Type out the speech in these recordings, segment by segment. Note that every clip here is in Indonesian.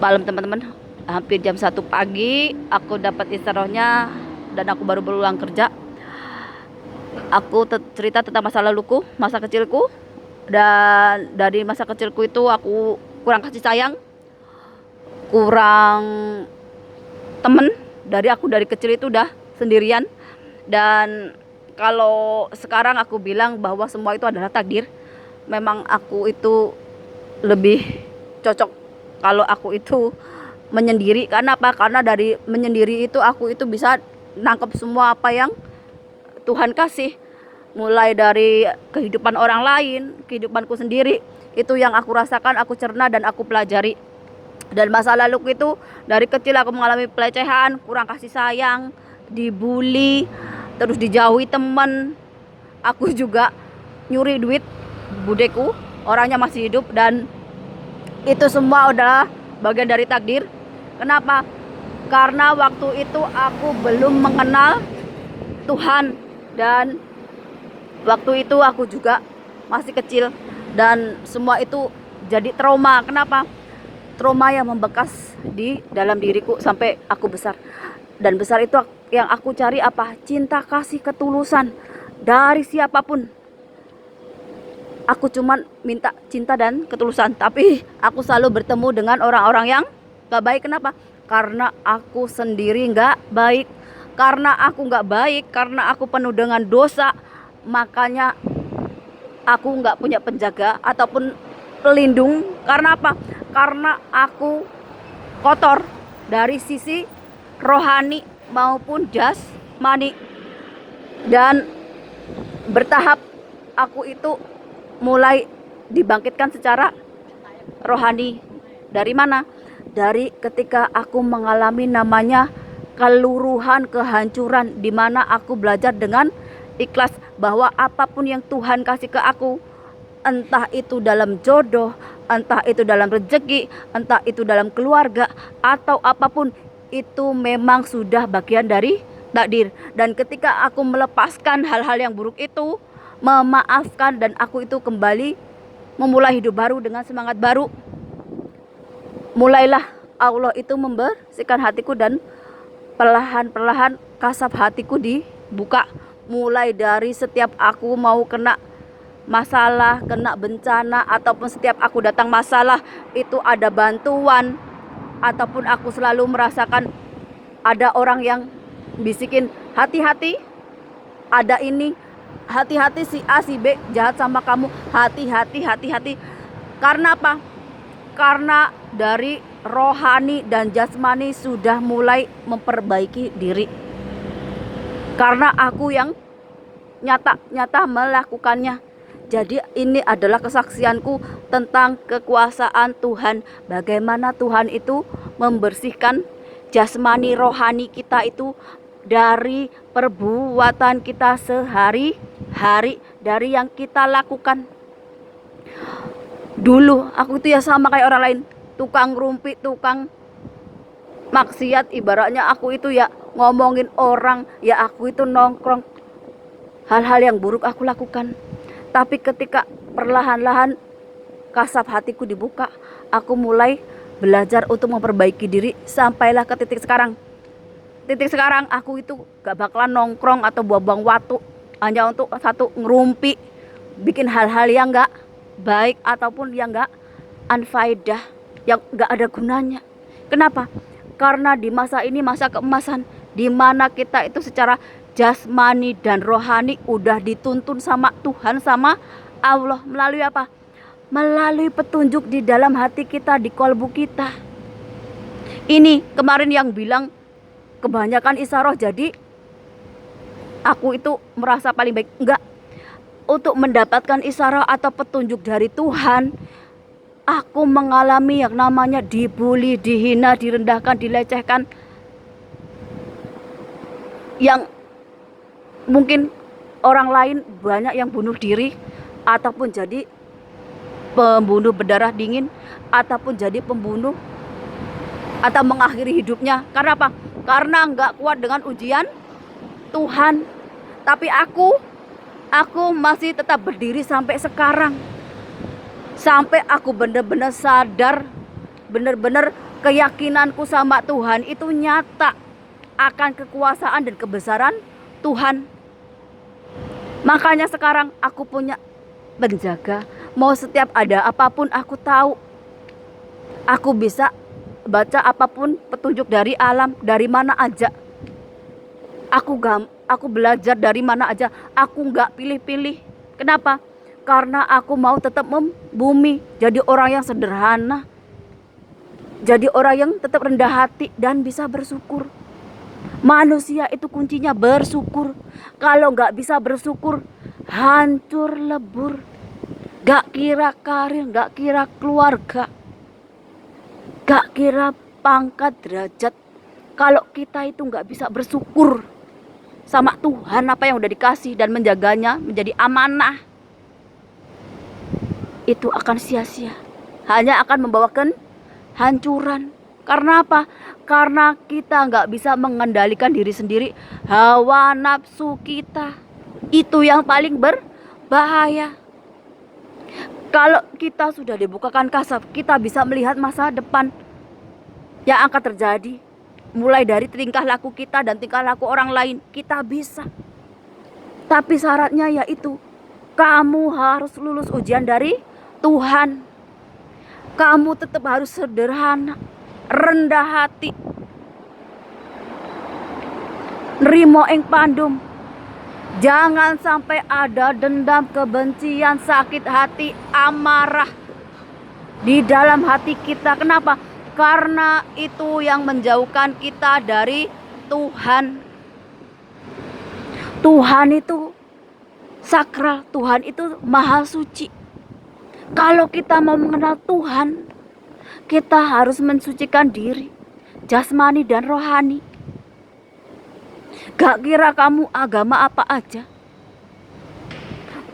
malam teman-teman, hampir jam 1 pagi aku dapat istirahnya dan aku baru pulang kerja. Aku cerita tentang masa laluku, masa kecilku, dan dari masa kecilku itu aku kurang kasih sayang, kurang temen. Dari kecil itu udah sendirian. Dan kalau sekarang aku bilang bahwa semua itu adalah takdir, memang aku itu lebih cocok kalau aku itu menyendiri. Karena apa? Karena dari menyendiri itu aku itu bisa nangkep semua apa yang Tuhan kasih, mulai dari kehidupan orang lain, kehidupanku sendiri, itu yang aku rasakan, aku cerna dan aku pelajari. Dan masa laluku itu dari kecil aku mengalami pelecehan, kurang kasih sayang, dibully, terus dijauhi temen. Aku juga nyuri duit budeku, orangnya masih hidup, dan itu semua adalah bagian dari takdir. Kenapa? Karena waktu itu aku belum mengenal Tuhan, dan waktu itu aku juga masih kecil, dan semua itu jadi trauma. Kenapa? Trauma yang membekas di dalam diriku sampai aku besar. Dan besar itu yang aku cari apa? Cinta, kasih, ketulusan dari siapapun. Aku cuman minta cinta dan ketulusan, tapi aku selalu bertemu dengan orang-orang yang gak baik. Kenapa? Karena aku sendiri gak baik. Karena aku gak baik, karena aku penuh dengan dosa, makanya aku gak punya penjaga ataupun pelindung. Karena apa? Karena aku kotor dari sisi rohani maupun jasmani. Dan bertahap aku itu mulai dibangkitkan secara rohani. Dari mana? Dari ketika aku mengalami namanya keluruhan, kehancuran, di mana aku belajar dengan ikhlas bahwa apapun yang Tuhan kasih ke aku, entah itu dalam jodoh, entah itu dalam rezeki, entah itu dalam keluarga, atau apapun, itu memang sudah bagian dari takdir. Dan ketika aku melepaskan hal-hal yang buruk itu, memaafkan, dan aku itu kembali memulai hidup baru dengan semangat baru, mulailah Allah itu membersihkan hatiku, dan perlahan-perlahan kasab hatiku dibuka. Mulai dari setiap aku mau kena masalah, kena bencana, ataupun setiap aku datang masalah itu ada bantuan, ataupun aku selalu merasakan ada orang yang bisikin, hati-hati, ada ini, hati-hati si A si B jahat sama kamu, hati-hati, hati-hati. Karena apa? Karena dari rohani dan jasmani sudah mulai memperbaiki diri. Karena aku yang nyata-nyata melakukannya. Jadi ini adalah kesaksianku tentang kekuasaan Tuhan. Bagaimana Tuhan itu membersihkan jasmani rohani kita itu dari perbuatan kita sehari-hari, dari yang kita lakukan. Dulu aku itu ya sama kayak orang lain, tukang rumpi, tukang maksiat. Ibaratnya aku itu ya ngomongin orang, ya aku itu nongkrong, hal-hal yang buruk aku lakukan. Tapi ketika perlahan-lahan kasab hatiku dibuka, aku mulai belajar untuk memperbaiki diri, sampailah ke titik sekarang. Titik sekarang aku itu gak bakalan nongkrong atau buang-buang waktu hanya untuk satu ngerumpi, bikin hal-hal yang gak baik ataupun yang gak anfaedah, yang gak ada gunanya. Kenapa? Karena di masa ini masa keemasan, di mana kita itu secara jasmani dan rohani udah dituntun sama Tuhan, sama Allah. Melalui apa? Melalui petunjuk di dalam hati kita, di kolbu kita. Ini kemarin yang bilang kebanyakan isyarah, jadi aku itu merasa paling baik. Enggak. Untuk mendapatkan isyarah atau petunjuk dari Tuhan, aku mengalami yang namanya dibully, dihina, direndahkan, dilecehkan, yang mungkin orang lain banyak yang bunuh diri, ataupun jadi pembunuh berdarah dingin, ataupun jadi pembunuh atau mengakhiri hidupnya. Karena apa? Karena nggak kuat dengan ujian Tuhan. Tapi aku masih tetap berdiri sampai sekarang, sampai aku benar-benar sadar benar-benar keyakinanku sama Tuhan itu nyata akan kekuasaan dan kebesaran Tuhan. Makanya sekarang aku punya penjaga. Mau setiap ada apapun aku tahu. Aku bisa baca apapun petunjuk dari alam, dari mana aja. Aku belajar dari mana aja. Aku nggak pilih-pilih. Kenapa? Karena aku mau tetap membumi. Jadi orang yang sederhana. Jadi orang yang tetap rendah hati dan bisa bersyukur. Manusia itu kuncinya bersyukur. Kalau nggak bisa bersyukur, hancur lebur. Gak kira karir, gak kira keluarga, gak kira pangkat derajat. Kalau kita itu gak bisa bersyukur sama Tuhan apa yang udah dikasih dan menjaganya menjadi amanah, itu akan sia-sia. Hanya akan membawakan hancuran. Karena apa? Karena kita gak bisa mengendalikan diri sendiri. Hawa nafsu kita itu yang paling berbahaya. Kalau kita sudah dibukakan kasab, kita bisa melihat masa depan yang akan terjadi. Mulai dari tingkah laku kita dan tingkah laku orang lain, kita bisa. Tapi syaratnya yaitu, kamu harus lulus ujian dari Tuhan. Kamu tetap harus sederhana, rendah hati, nrimo ing pandum. Jangan sampai ada dendam, kebencian, sakit hati, amarah di dalam hati kita. Kenapa? Karena itu yang menjauhkan kita dari Tuhan. Tuhan itu sakral, Tuhan itu maha suci. Kalau kita mau mengenal Tuhan, kita harus mensucikan diri, jasmani dan rohani. Gak kira kamu agama apa aja.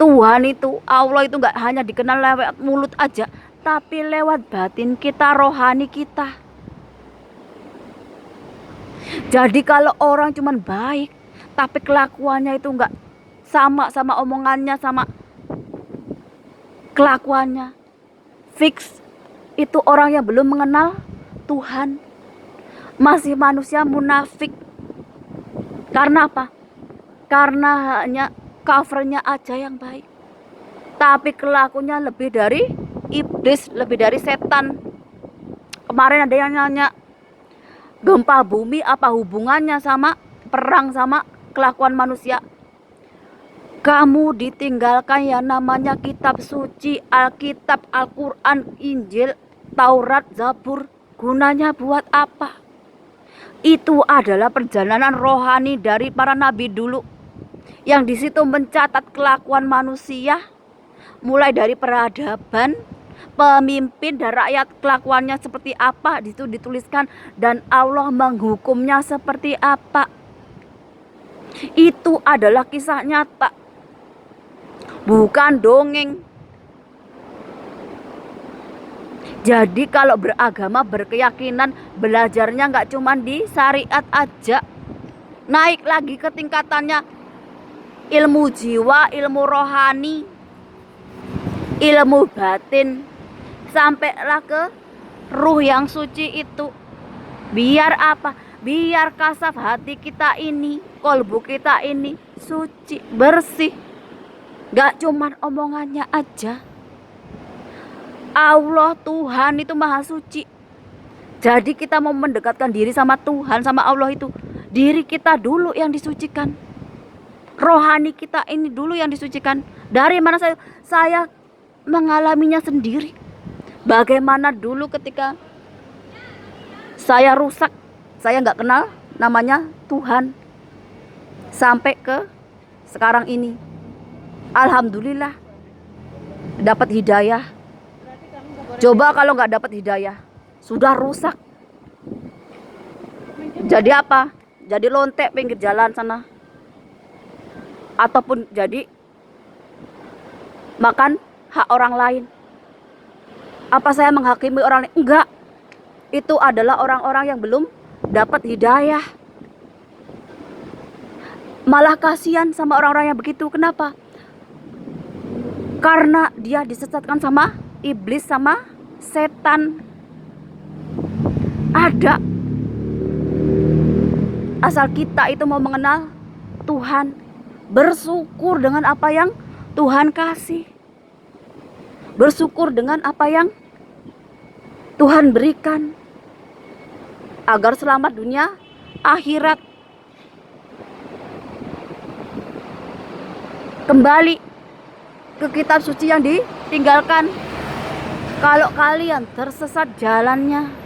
Tuhan itu, Allah itu gak hanya dikenal lewat mulut aja, tapi lewat batin kita, rohani kita. Jadi kalau orang cuman baik, tapi kelakuannya itu gak sama omongannya, sama kelakuannya, fix itu orang yang belum mengenal Tuhan. Masih manusia munafik. Karena apa? Karena hanya covernya aja yang baik, tapi kelakuannya lebih dari iblis, lebih dari setan. Kemarin ada yang nanya, gempa bumi apa hubungannya sama perang, sama kelakuan manusia? Kamu ditinggalkan yang namanya kitab suci, Alkitab, Al-Quran, Injil, Taurat, Zabur. Gunanya buat apa? Itu adalah perjalanan rohani dari para nabi dulu, yang di situ mencatat kelakuan manusia, mulai dari peradaban, pemimpin dan rakyat kelakuannya seperti apa, di situ dituliskan, dan Allah menghukumnya seperti apa. Itu adalah kisah nyata, bukan dongeng. Jadi kalau beragama, berkeyakinan, belajarnya nggak cuma di syariat aja. Naik lagi ke tingkatannya ilmu jiwa, ilmu rohani, ilmu batin, sampailah ke ruh yang suci itu. Biar apa? Biar kasaf hati kita ini, kolbu kita ini suci, bersih. Nggak cuma omongannya aja. Allah, Tuhan itu maha suci. Jadi kita mau mendekatkan diri sama Tuhan, sama Allah itu, diri kita dulu yang disucikan. Rohani kita ini dulu yang disucikan. Dari mana saya mengalaminya sendiri. Bagaimana dulu ketika saya rusak, saya nggak kenal namanya Tuhan. Sampai ke sekarang ini, alhamdulillah dapat hidayah. Coba kalau nggak dapat hidayah, sudah rusak. Jadi apa? Jadi lontek pinggir jalan sana. Ataupun jadi makan hak orang lain. Apa saya menghakimi orang lain? Enggak. Itu adalah orang-orang yang belum dapat hidayah. Malah kasihan sama orang-orang yang begitu. Kenapa? Karena dia disesatkan sama iblis, sama setan. ada. Asal kita itu mau mengenal Tuhan, bersyukur dengan apa yang Tuhan kasih, bersyukur dengan apa yang Tuhan berikan, agar selamat dunia akhirat. Kembali ke kitab suci yang ditinggalkan. Kalau kalian tersesat jalannya,